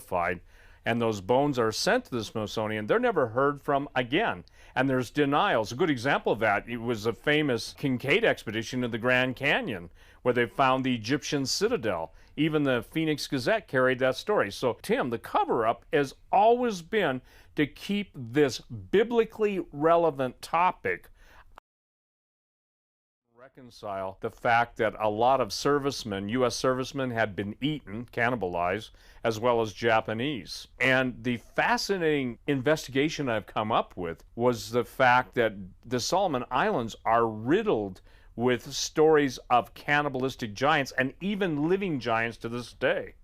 mummified, and those bones are sent to the Smithsonian, they're never heard from again. And there's denials. A good example of that, it was a famous Kincaid expedition to the Grand Canyon, where they found the Egyptian citadel. Even the Phoenix Gazette carried that story. So, Tim, the cover-up has always been to keep this biblically relevant topic, reconcile the fact that a lot of servicemen, U.S. servicemen, had been eaten, cannibalized, as well as Japanese. And the fascinating investigation I've come up with was the fact that the Solomon Islands are riddled with stories of cannibalistic giants and even living giants to this day.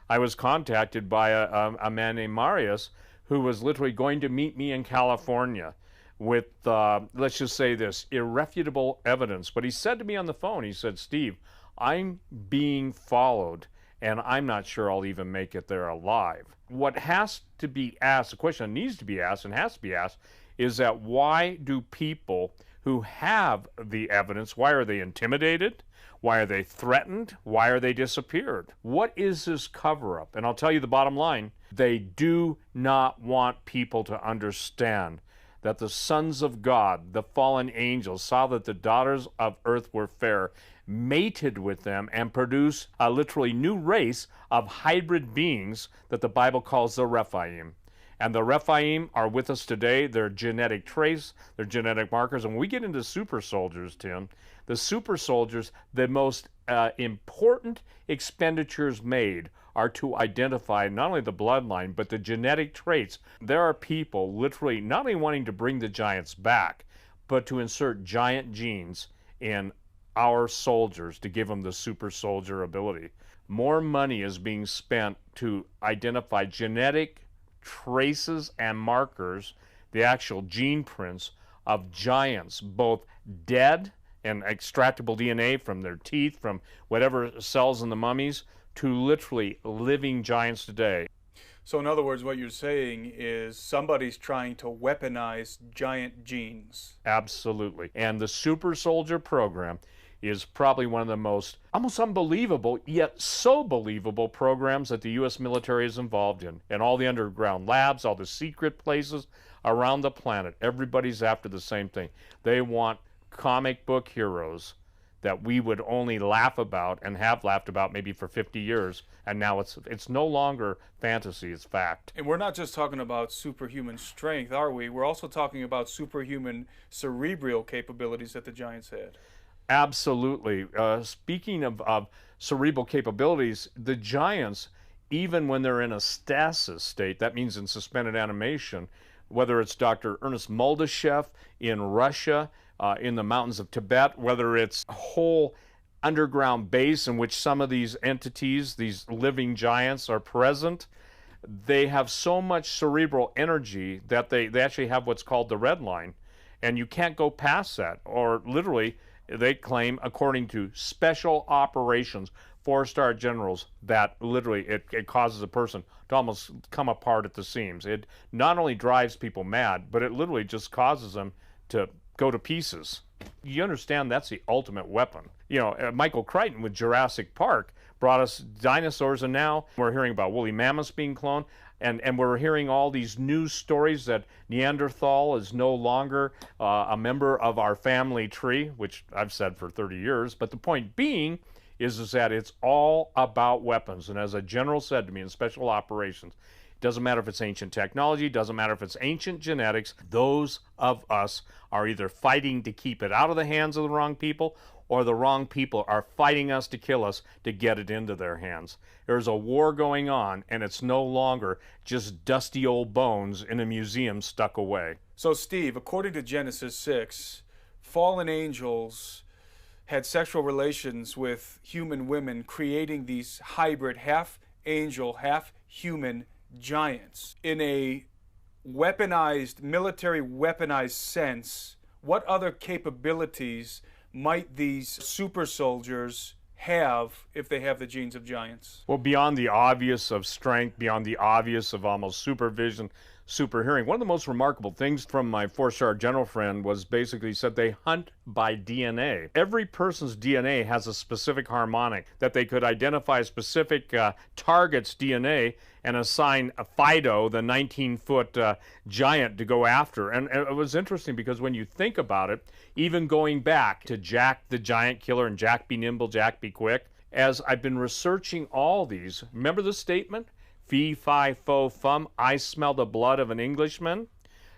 I was contacted by a man named Marius who was literally going to meet me in California with, let's just say this, irrefutable evidence. But he said to me on the phone, he said, Steve, I'm being followed, and I'm not sure I'll even make it there alive. What has to be asked, the question that needs to be asked and has to be asked, is that why do people who have the evidence, why are they intimidated? Why are they threatened? Why are they disappeared? What is this cover-up? And I'll tell you the bottom line, they do not want people to understand that the sons of God, the fallen angels, saw that the daughters of earth were fair, mated with them, and produced a literally new race of hybrid beings that the Bible calls the Rephaim. And the Rephaim are with us today. They're genetic trace, they're genetic markers. And when we get into super soldiers, Tim, the super soldiers, the most important expenditures made are to identify not only the bloodline, but the genetic traits. There are people literally not only wanting to bring the giants back, but to insert giant genes in our soldiers to give them the super soldier ability. More money is being spent to identify genetic traces and markers, the actual gene prints of giants, both dead and extractable DNA from their teeth, from whatever cells in the mummies, to literally living giants today. So in other words, what you're saying is somebody's trying to weaponize giant genes. Absolutely. And the Super Soldier program is probably one of the most almost unbelievable, yet so believable programs that the U.S. military is involved in. And all the underground labs, all the secret places around the planet, everybody's after the same thing. They want comic book heroes that we would only laugh about and have laughed about maybe for 50 years, and now it's no longer fantasy, it's fact. And we're not just talking about superhuman strength, are we? We're also talking about superhuman cerebral capabilities that the giants had. Absolutely. Speaking of cerebral capabilities, the giants, even when they're in a stasis state, that means in suspended animation, whether it's Dr. Ernest Muldashev in Russia, in the mountains of Tibet, whether it's a whole underground base in which some of these entities, these living giants, are present, they have so much cerebral energy that they actually have what's called the red line, and you can't go past that. Or literally, they claim, according to special operations, 4-star generals, that literally it causes a person to almost come apart at the seams. It not only drives people mad, but it literally just causes them to go to pieces. You understand that's the ultimate weapon. You know, Michael Crichton with Jurassic Park brought us dinosaurs, and now we're hearing about woolly mammoths being cloned, and we're hearing all these news stories that Neanderthal is no longer a member of our family tree, which I've said for 30 years. But the point being is that it's all about weapons. And as a general said to me in special operations, doesn't matter if it's ancient technology, doesn't matter if it's ancient genetics, those of us are either fighting to keep it out of the hands of the wrong people, or the wrong people are fighting us to kill us to get it into their hands. There's a war going on, and it's no longer just dusty old bones in a museum stuck away. So Steve, according to Genesis 6, fallen angels had sexual relations with human women, creating these hybrid half-angel, half-human giants. In a weaponized, military weaponized sense, what other capabilities might these super soldiers have if they have the genes of giants? Well, beyond the obvious of strength, beyond the obvious of almost supervision, super hearing. One of the most remarkable things from my four-star general friend was basically said they hunt by DNA. Every person's DNA has a specific harmonic that they could identify a specific target's DNA and assign a Fido, the 19-foot giant, to go after. And it was interesting because when you think about it, even going back to Jack the Giant Killer and Jack Be Nimble, Jack Be Quick, as I've been researching all these, remember the statement? Fee, fi, fo, fum, I smell the blood of an Englishman.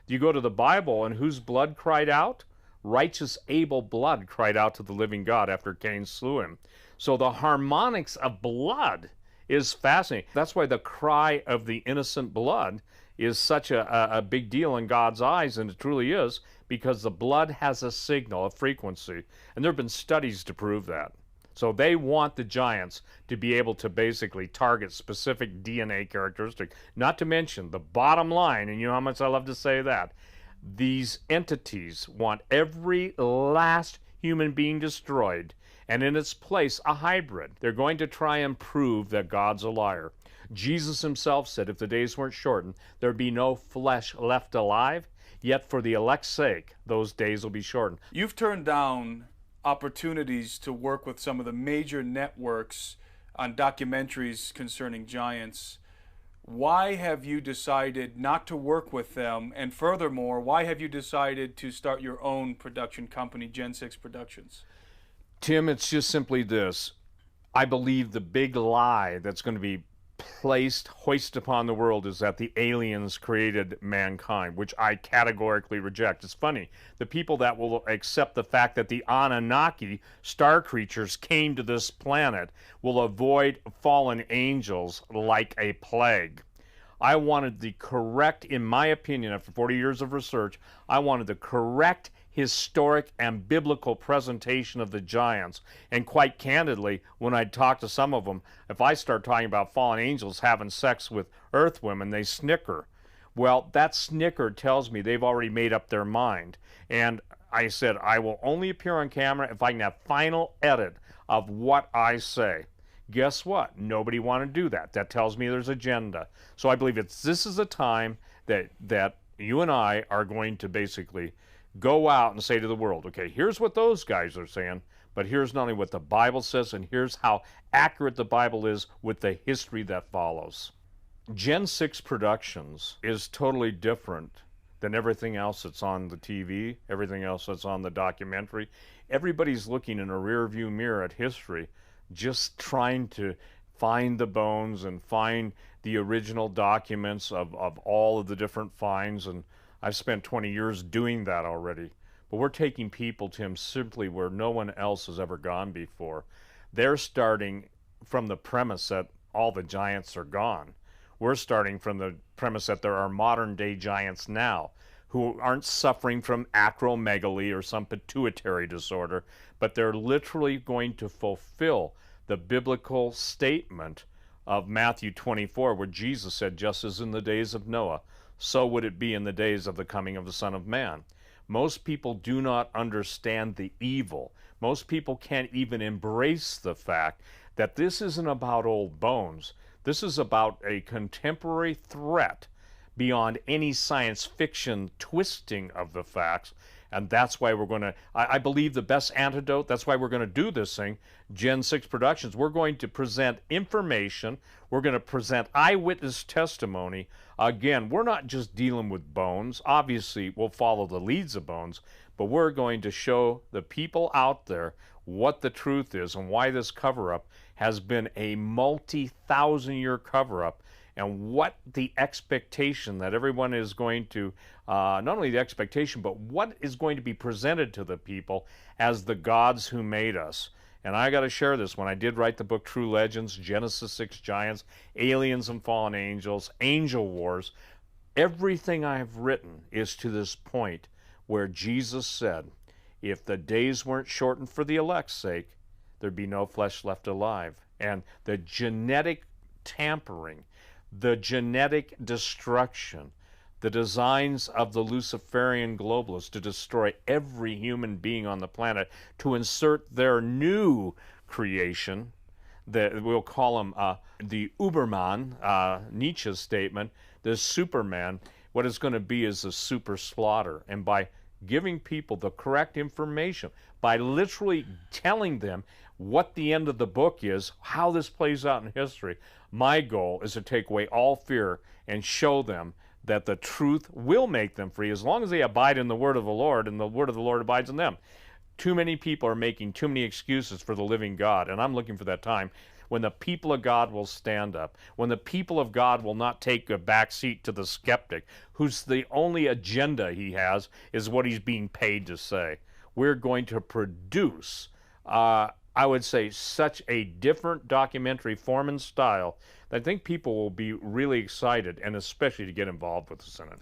You go to the Bible, and whose blood cried out? Righteous Abel blood cried out to the living God after Cain slew him. So the harmonics of blood is fascinating. That's why the cry of the innocent blood is such a big deal in God's eyes, and it truly is, because the blood has a signal, a frequency, and there have been studies to prove that. So they want the giants to be able to basically target specific DNA characteristics. Not to mention the bottom line, and you know how much I love to say that, these entities want every last human being destroyed, and in its place a hybrid. They're going to try and prove that God's a liar. Jesus himself said if the days weren't shortened, there'd be no flesh left alive, yet for the elect's sake, those days will be shortened. You've turned down opportunities to work with some of the major networks on documentaries concerning giants. Why have you decided not to work with them? And furthermore, why have you decided to start your own production company, Gen 6 Productions? Tim, it's just simply this. I believe the big lie that's going to be hoisted upon the world is that the aliens created mankind, which I categorically reject. It's funny, the people that will accept the fact that the Anunnaki, star creatures, came to this planet will avoid fallen angels like a plague. I wanted the correct, in my opinion, after 40 years of research, I wanted the correct historic and biblical presentation of the giants. And quite candidly, when I talk to some of them, if I start talking about fallen angels having sex with earth women, they snicker. Well, that snicker tells me they've already made up their mind. And I said, I will only appear on camera if I can have final edit of what I say. Guess what? Nobody wanted to do that. That tells me there's agenda. So I believe this is a time that you and I are going to basically go out and say to the world, okay, here's what those guys are saying, but here's not only what the Bible says, and here's how accurate the Bible is with the history that follows. Gen 6 Productions is totally different than everything else that's on the TV, everything else that's on the documentary. Everybody's looking in a rear-view mirror at history, just trying to find the bones and find the original documents of all of the different finds, and I've spent 20 years doing that already. But we're taking people, Tim, simply where no one else has ever gone before. They're starting from the premise that all the giants are gone. We're starting from the premise that there are modern-day giants now who aren't suffering from acromegaly or some pituitary disorder, but they're literally going to fulfill the biblical statement of Matthew 24, where Jesus said, just as in the days of Noah, so would it be in the days of the coming of the Son of Man. Most people do not understand the evil. Most people can't even embrace the fact that this isn't about old bones. This is about a contemporary threat beyond any science fiction twisting of the facts. And that's why we're going to, I believe the best antidote, that's why we're going to do this thing, Gen 6 Productions. We're going to present information. We're going to present eyewitness testimony. Again, we're not just dealing with bones. Obviously, we'll follow the leads of bones, but we're going to show the people out there what the truth is and why this cover-up has been a multi-thousand-year cover-up, and what the expectation that everyone is going to, not only the expectation, but what is going to be presented to the people as the gods who made us. And I got to share this. When I did write the book True Legends, Genesis 6 Giants, Aliens and Fallen Angels, Angel Wars, everything I have written is to this point where Jesus said, if the days weren't shortened for the elect's sake, there'd be no flesh left alive. And the genetic tampering, the genetic destruction, the designs of the Luciferian globalists to destroy every human being on the planet, to insert their new creation, we'll call him the Uberman, Nietzsche's statement, the Superman. What it's going to be is a super slaughter. And by giving people the correct information, by literally telling them what the end of the book is, how this plays out in history, my goal is to take away all fear and show them that the truth will make them free as long as they abide in the word of the Lord and the word of the Lord abides in them. Too many people are making too many excuses for the living God, and I'm looking for that time when the people of God will stand up, when the people of God will not take a back seat to the skeptic, whose the only agenda he has is what he's being paid to say. We're going to produce, I would say, such a different documentary form and style that I think people will be really excited, and especially to get involved with the Synod.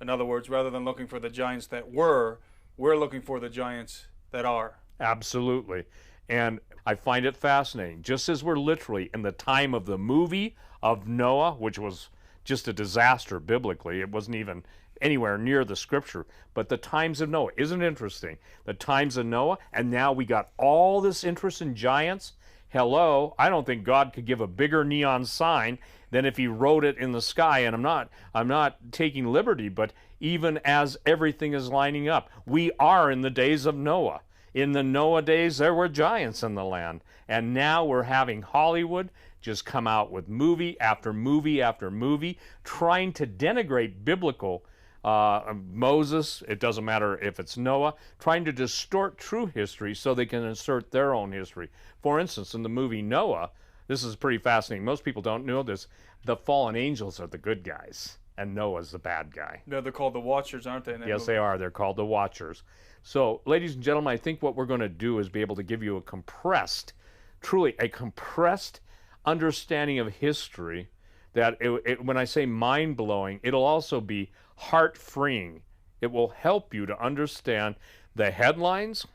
In other words, rather than looking for the giants that were, we're looking for the giants that are. Absolutely. And I find it fascinating. Just as we're literally in the time of the movie of Noah, which was just a disaster biblically, it wasn't even anywhere near the scripture, but the times of Noah, isn't it interesting? The times of Noah, and now we got all this interest in giants. Hello, I don't think God could give a bigger neon sign than if he wrote it in the sky. And I'm not taking liberty, but even as everything is lining up, we are in the days of Noah. In the Noah days, there were giants in the land. And now we're having Hollywood just come out with movie after movie after movie, trying to denigrate biblical Moses, it doesn't matter if it's Noah, trying to distort true history so they can insert their own history. For instance, in the movie Noah, this is pretty fascinating. Most people don't know this. The fallen angels are the good guys, and Noah's the bad guy. No, they're called the Watchers, aren't they? Yes, they are. They're called the Watchers. So, ladies and gentlemen, I think what we're going to do is be able to give you a compressed, truly a compressed understanding of history that, when I say mind-blowing, it'll also be heart-freeing. It will help you to understand the headlines,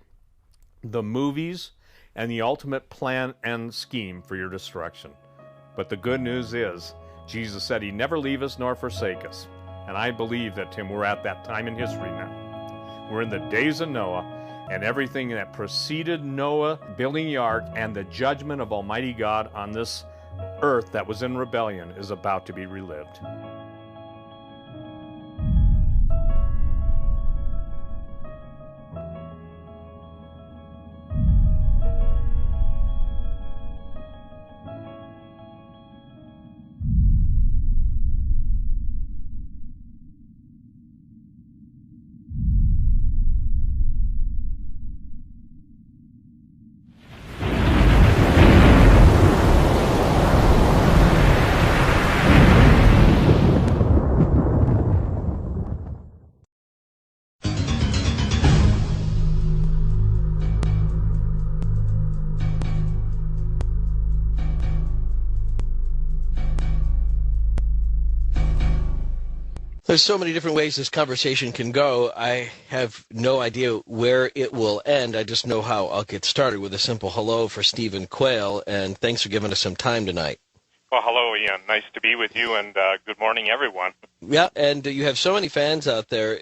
the movies, and the ultimate plan and scheme for your destruction. But the good news is, Jesus said he'd never leave us nor forsake us. And I believe that, Tim, we're at that time in history now. We're in the days of Noah, and everything that preceded Noah building the ark and the judgment of Almighty God on this earth that was in rebellion is about to be relived. There's so many different ways this conversation can go. I have no idea where it will end. I just know how I'll get started with a simple hello for Stephen Quayle, and thanks for giving us some time tonight. Well, hello, Ian. Nice to be with you, and good morning, everyone. Yeah, and you have so many fans out there.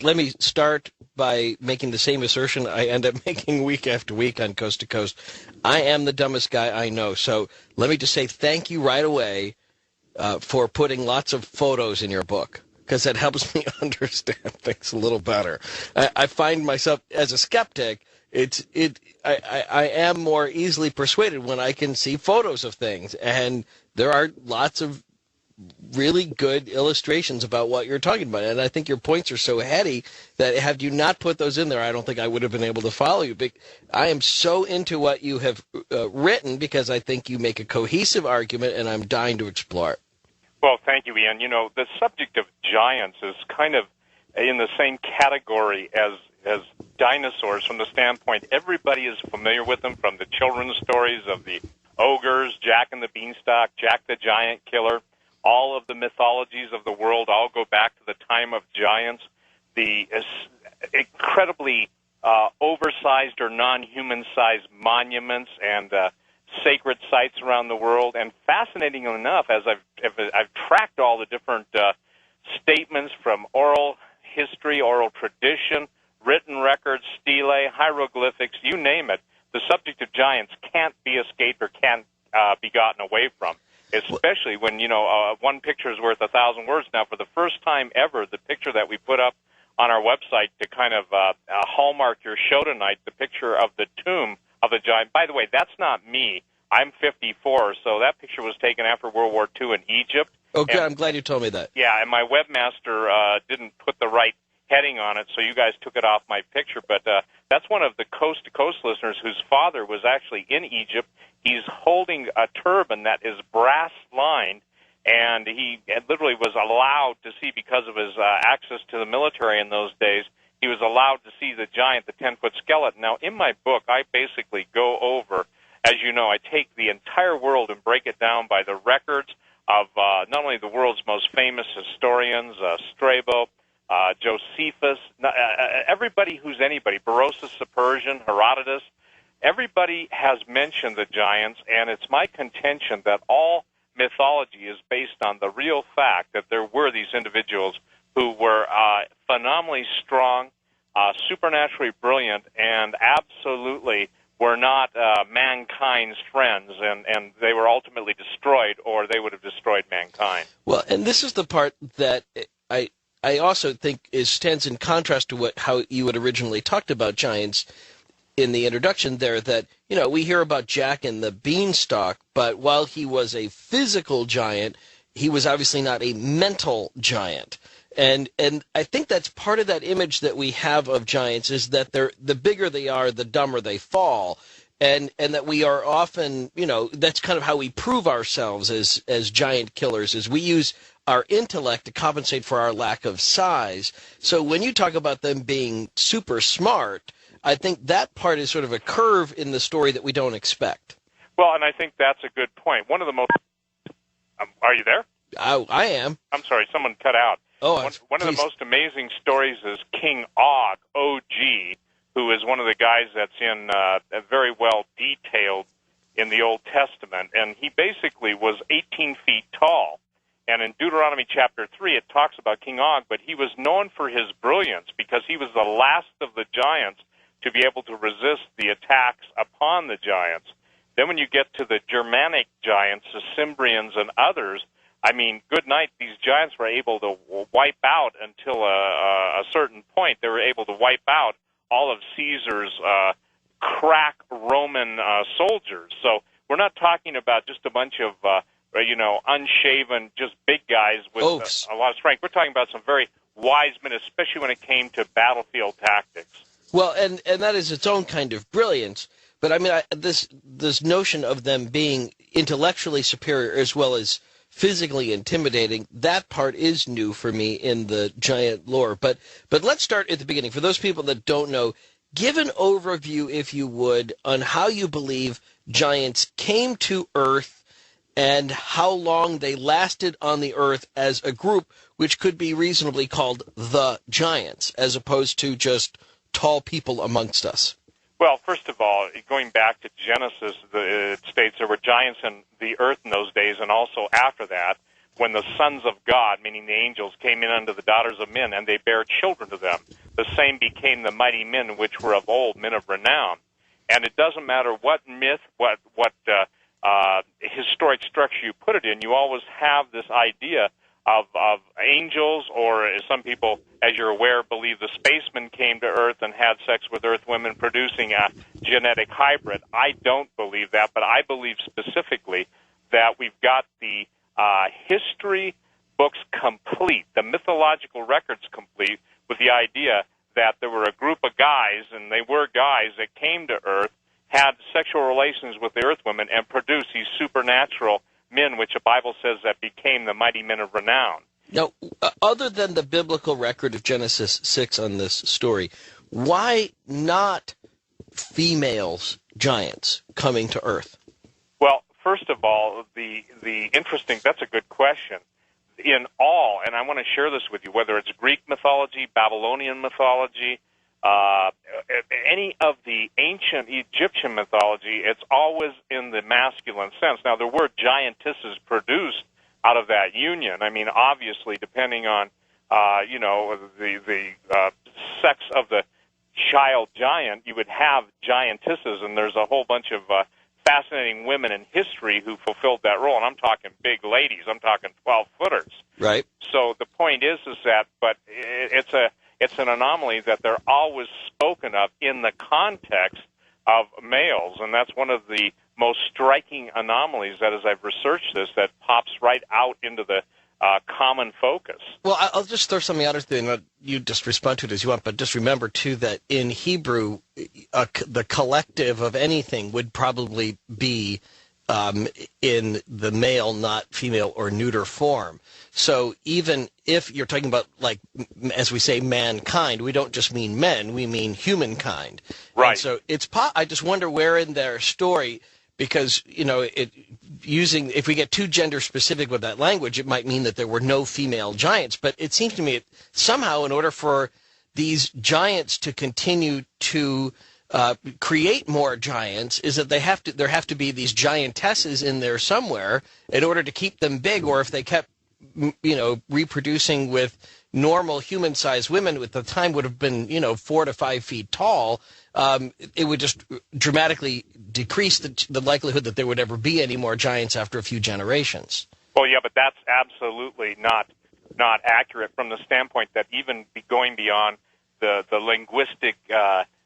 Let me start by making the same assertion I end up making week after week on Coast to Coast. I am the dumbest guy I know, so let me just say thank you right away for putting lots of photos in your book, because that helps me understand things a little better. I find myself, as a skeptic, I am more easily persuaded when I can see photos of things, and there are lots of really good illustrations about what you're talking about. And I think your points are so heady that had you not put those in there, I don't think I would have been able to follow you. But I am so into what you have written because I think you make a cohesive argument, and I'm dying to explore it. Well, thank you, Ian. You know, the subject of giants is kind of in the same category as dinosaurs from the standpoint everybody is familiar with them, from the children's stories of the ogres, Jack and the Beanstalk, Jack the Giant Killer. All of the mythologies of the world all go back to the time of giants. The incredibly oversized or non-human-sized monuments and sacred sites around the world. And fascinatingly enough, as I've tracked all the different statements from oral history, oral tradition, written records, stelae, hieroglyphics, you name it, the subject of giants can't be escaped or can't be gotten away from, especially especially when, one picture is worth 1,000 words. Now, for the first time ever, the picture that we put up on our website to kind of hallmark your show tonight, the picture of the tomb of the giant. By the way, that's not me. I'm 54, so that picture was taken after World War II in Egypt. Okay, I'm glad you told me that. Yeah, and my webmaster didn't put the right heading on it, so you guys took it off my picture. But that's one of the Coast to Coast listeners whose father was actually in Egypt. He's holding a turban that is brass-lined, and he literally was allowed to see, because of his access to the military in those days, he was allowed to see the giant, the 10-foot skeleton. Now, in my book, I basically go over, as you know, I take the entire world and break it down by the records of not only the world's most famous historians, Strabo, Josephus, everybody who's anybody, Berosus the Persian, Herodotus, everybody has mentioned the giants, and it's my contention that all mythology is based on the real fact that there were these individuals who were phenomenally strong, supernaturally brilliant, and absolutely were not mankind's friends, and they were ultimately destroyed, or they would have destroyed mankind. Well, and this is the part that I also think stands in contrast to how you had originally talked about giants in the introduction there, that, we hear about Jack and the Beanstalk, but while he was a physical giant, he was obviously not a mental giant. And I think that's part of that image that we have of giants, is that the bigger they are, the dumber they fall. And that we are often, that's kind of how we prove ourselves as giant killers, is we use our intellect to compensate for our lack of size. So when you talk about them being super smart, I think that part is sort of a curve in the story that we don't expect. Well, and I think that's a good point. One of the most... are you there? I am. I'm sorry, someone cut out. Oh, one of the most amazing stories is King Og, O-G, who is one of the guys that's in very well detailed in the Old Testament, and he basically was 18 feet tall. And in Deuteronomy chapter 3, it talks about King Og, but he was known for his brilliance because he was the last of the giants to be able to resist the attacks upon the giants. Then when you get to the Germanic giants, the Cimbrians and others, I mean, good night, these giants were able to wipe out until a certain point. They were able to wipe out all of Caesar's crack Roman soldiers. So we're not talking about just a bunch of, unshaven, just big guys with a lot of strength. We're talking about some very wise men, especially when it came to battlefield tactics. Well, and that is its own kind of brilliance. But I mean, this notion of them being intellectually superior as well as physically intimidating, that part is new for me in the giant lore. But let's start at the beginning. For those people that don't know, give an overview, if you would, on how you believe giants came to Earth and how long they lasted on the Earth as a group, which could be reasonably called the giants, as opposed to just tall people amongst us. Well, first of all, going back to Genesis, it states there were giants in the earth in those days, and also after that, when the sons of God, meaning the angels, came in unto the daughters of men, and they bare children to them. The same became the mighty men which were of old, men of renown. And it doesn't matter what myth, what historic structure you put it in, you always have this idea of angels, or as some people, as you're aware, believe the spacemen came to Earth and had sex with Earth women, producing a genetic hybrid. I don't believe that, but I believe specifically that we've got the history books complete, the mythological records complete, with the idea that there were a group of guys, and they were guys that came to Earth, had sexual relations with the Earth women, and produced these supernatural men, which the Bible says that became the mighty men of renown. Now, other than the biblical record of Genesis 6 on this story, why not females, giants, coming to Earth? Well, first of all, the interesting, that's a good question. In all, and I want to share this with you, whether it's Greek mythology, Babylonian mythology, any of the ancient Egyptian mythology, it's always in the masculine sense. Now, there were giantesses produced out of that union. I mean, obviously, depending on, the sex of the child giant, you would have giantesses, and there's a whole bunch of fascinating women in history who fulfilled that role, and I'm talking big ladies. I'm talking 12-footers. Right. So the point is that, but it's an anomaly that they're always spoken of in the context of males, and that's one of the most striking anomalies that, as I've researched this, that pops right out into the common focus. Well, I'll just throw something out there, and you just respond to it as you want, but just remember, too, that in Hebrew, the collective of anything would probably be in the male, not female or neuter form. So even if you're talking about, like, as we say, mankind, we don't just mean men, we mean humankind. Right. And so I just wonder where in their story, because, you know, if we get too gender specific with that language, it might mean that there were no female giants. But it seems to me somehow, in order for these giants to continue to create more giants, is that there have to be these giantesses in there somewhere in order to keep them big. Or if they kept, you know, reproducing with normal human-sized women, at the time would have been, you know, 4 to 5 feet tall, it would just dramatically decrease the likelihood that there would ever be any more giants after a few generations. Well, yeah, but that's absolutely not accurate from the standpoint that even going beyond the linguistic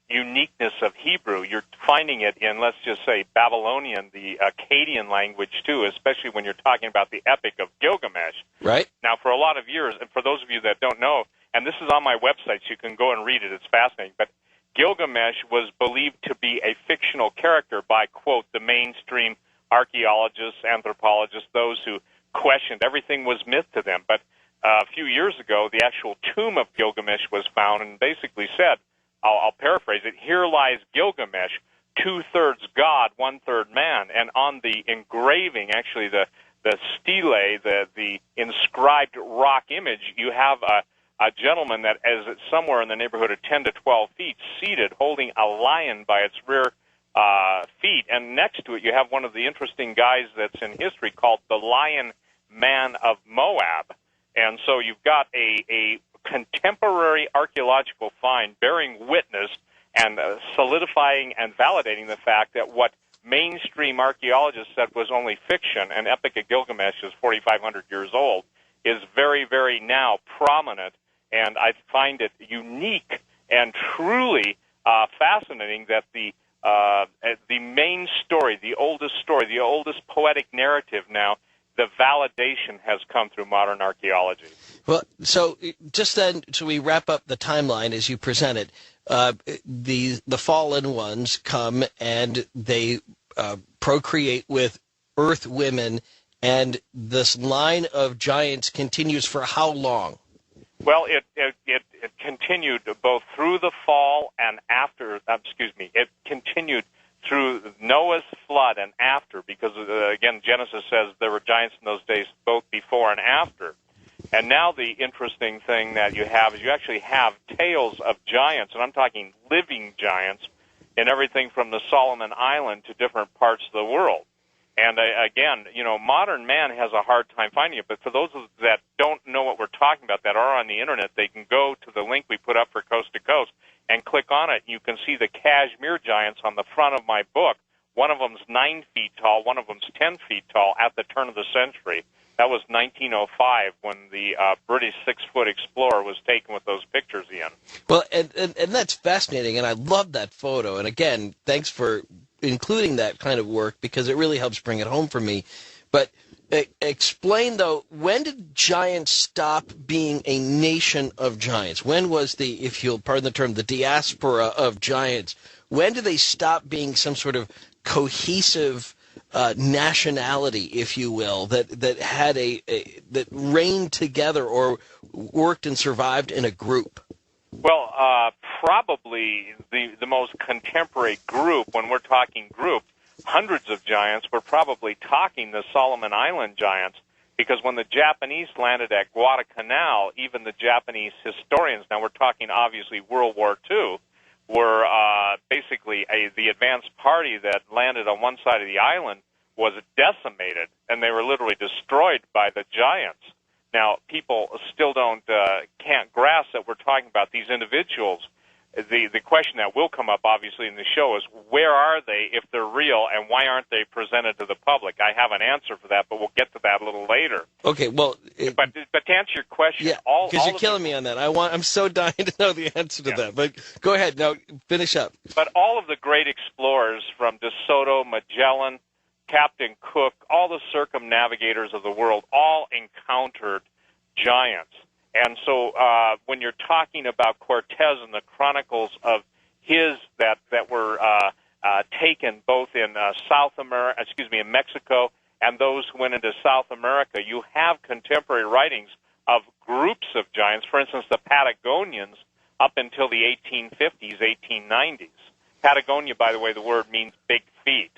uniqueness of Hebrew, you're finding it in, let's just say, Babylonian, the Akkadian language, too, especially when you're talking about the Epic of Gilgamesh. Right. Now, for a lot of years, and for those of you that don't know, and this is on my website, so you can go and read it, it's fascinating, but Gilgamesh was believed to be a fictional character by, quote, the mainstream archaeologists, anthropologists, those who questioned everything was myth to them. But a few years ago, the actual tomb of Gilgamesh was found and basically said, I'll paraphrase it, here lies Gilgamesh, 2/3 God, 1/3 man. And on the engraving, actually the stele, the inscribed rock image, you have a gentleman that is somewhere in the neighborhood of 10 to 12 feet, seated, holding a lion by its rear feet. And next to it, you have one of the interesting guys that's in history called the Lion Man of Moab. And so you've got a contemporary archaeological find bearing witness and solidifying and validating the fact that what mainstream archaeologists said was only fiction, and Epic of Gilgamesh is 4,500 years old, is very, very now prominent. And I find it unique and truly fascinating that the main story, the oldest poetic narrative now, the validation has come through modern archaeology. Well, so just then, so we wrap up the timeline as you present it, the fallen ones come and they procreate with earth women, and this line of giants continues for how long? Well, it continued both through the fall and after, it continued through Noah's flood and after, because, again, Genesis says there were giants in those days both before and after. And now the interesting thing that you have is you actually have tales of giants, and I'm talking living giants, in everything from the Solomon Island to different parts of the world. And again, you know, modern man has a hard time finding it, but for those that don't know what we're talking about, that are on the Internet, they can go to the link we put up for Coast to Coast and click on it. You can see the Kashmir giants on the front of my book. One of them's 9 feet tall, one of them's 10 feet tall at the turn of the century. That was 1905 when the British 6-foot explorer was taken with those pictures, Ian. Well, and that's fascinating, and I love that photo. And again, thanks for including that kind of work, because it really helps bring it home for me. But explain, though, when did giants stop being a nation of giants? When was the, if you'll pardon the term, the diaspora of giants? When did they stop being some sort of cohesive nationality, if you will, that had that reigned together or worked and survived in a group? Well, probably the most contemporary group, when we're talking group, hundreds of giants, we're probably talking the Solomon Island giants, because when the Japanese landed at Guadalcanal, even the Japanese historians, now we're talking obviously World War II, were basically the advanced party that landed on one side of the island was decimated, and they were literally destroyed by the giants. Now, people still can't grasp that we're talking about these individuals the question that will come up, obviously, in the show is, where are they if they're real, and why aren't they presented to the public? I have an answer for that, but we'll get to that a little later. Okay, well... But to answer your question... Yeah, because you're killing me on that. I'm so dying to know the answer to that. But go ahead. No, finish up. But all of the great explorers, from De Soto, Magellan, Captain Cook, all the circumnavigators of the world, all encountered giants. And so when you're talking about Cortez and the chronicles of his that were taken both in in Mexico, and those who went into South America, you have contemporary writings of groups of giants. For instance, the Patagonians up until the 1850s, 1890s. Patagonia, by the way, the word means big feet.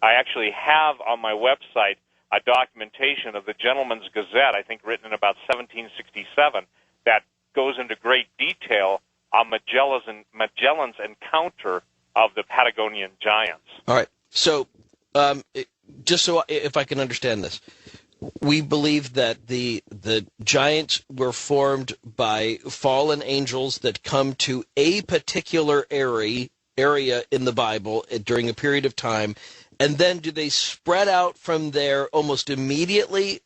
I actually have on my website a documentation of the Gentleman's Gazette, I think written in about 1767, that goes into great detail on Magellan's encounter of the Patagonian giants. All right. So, just so if I can understand this, we believe that the giants were formed by fallen angels that come to a particular area in the Bible during a period of time. And then do they spread out from there almost immediately,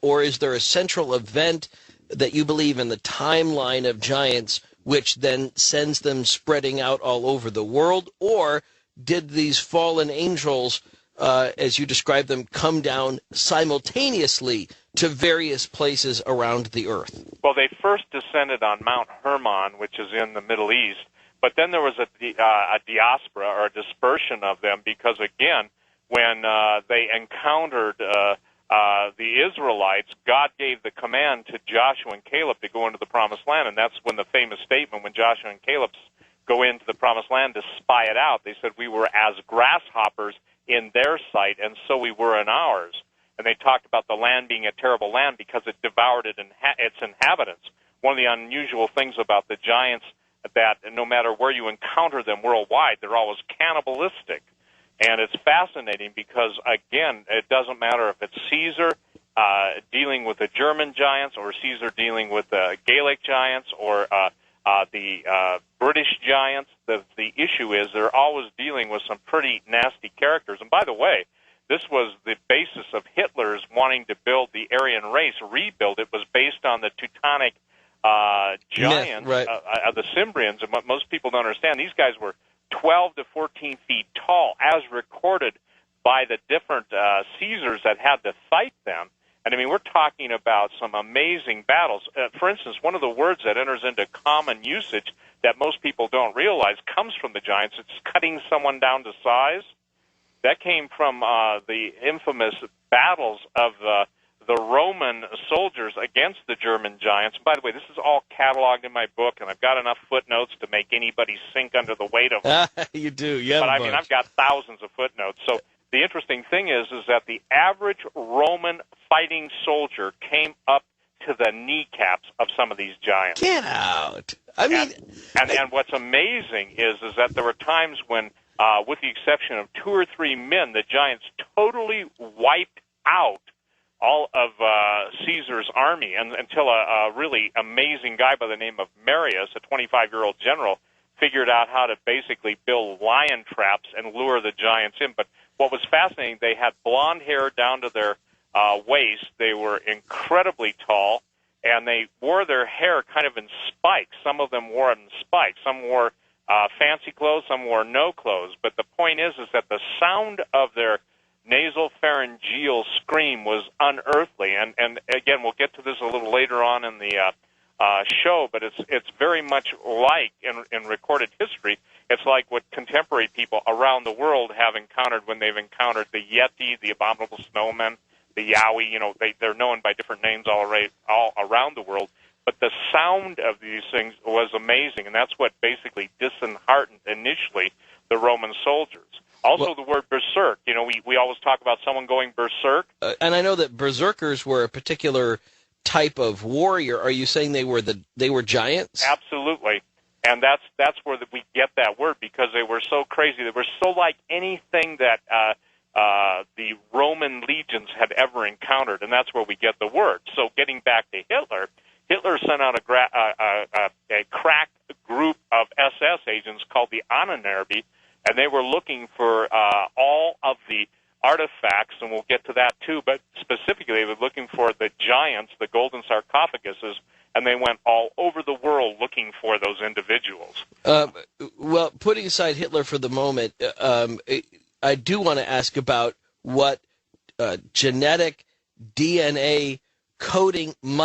or is there a central event that you believe in the timeline of giants which then sends them spreading out all over the world? Or did these fallen angels, as you describe them, come down simultaneously to various places around the earth? Well, they first descended on Mount Hermon, which is in the Middle East. But then there was a diaspora, or a dispersion of them, because, again, when they encountered the Israelites, God gave the command to Joshua and Caleb to go into the Promised Land, and that's when the famous statement, when Joshua and Caleb go into the Promised Land to spy it out, they said, "We were as grasshoppers in their sight, and so we were in ours." And they talked about the land being a terrible land because it devoured its inhabitants. One of the unusual things about the giants, that no matter where you encounter them worldwide, they're always cannibalistic. And it's fascinating because, again, it doesn't matter if it's Caesar dealing with the German giants, or Caesar dealing with the Gaelic giants, or the British giants. The issue is they're always dealing with some pretty nasty characters. And by the way, this was the basis of Hitler's wanting to build the Aryan race, rebuild it, was based on the Teutonic giants, right. The Cimbrians. And what most people don't understand, these guys were 12 to 14 feet tall, as recorded by the different Caesars that had to fight them. And, I mean, we're talking about some amazing battles. For instance, one of the words that enters into common usage that most people don't realize comes from the giants. It's cutting someone down to size. That came from the infamous battles of the Roman soldiers against the German giants. By the way, this is all cataloged in my book, and I've got enough footnotes to make anybody sink under the weight of them. You do, yeah. But I mean, I've got thousands of footnotes. So the interesting thing is that the average Roman fighting soldier came up to the kneecaps of some of these giants. Get out! I mean, and what's amazing is that there were times when, with the exception of 2 or 3 men, the giants totally wiped out all of Caesar's army, and until a really amazing guy by the name of Marius, a 25-year-old general, figured out how to basically build lion traps and lure the giants in. But what was fascinating, they had blonde hair down to their waist. They were incredibly tall, and they wore their hair kind of in spikes. Some of them wore it in spikes. Some wore fancy clothes. Some wore no clothes. But the point is that the sound of their nasal pharyngeal scream was unearthly. And again, we'll get to this a little later on in the show, but it's very much like in recorded history. It's like what contemporary people around the world have encountered when they've encountered the Yeti, the abominable snowman, the Yowie. You know, they're known by different names all around the world. But the sound of these things was amazing, and that's what basically disheartened initially the Roman soldiers. Also, the word berserk. You know, we always talk about someone going berserk. And I know that berserkers were a particular type of warrior. Are you saying they were giants? Absolutely. And that's where we get that word, because they were so crazy. They were so like anything that the Roman legions had ever encountered, and that's where we get the word. So getting back to Hitler, Hitler sent out a crack group of SS agents called the Ahnenerbe, and they were looking for all of the artifacts, and we'll get to that too, but specifically they were looking for the giants, the golden sarcophaguses, and they went all over the world looking for those individuals. Well, putting aside Hitler for the moment, I do want to ask about what genetic DNA coding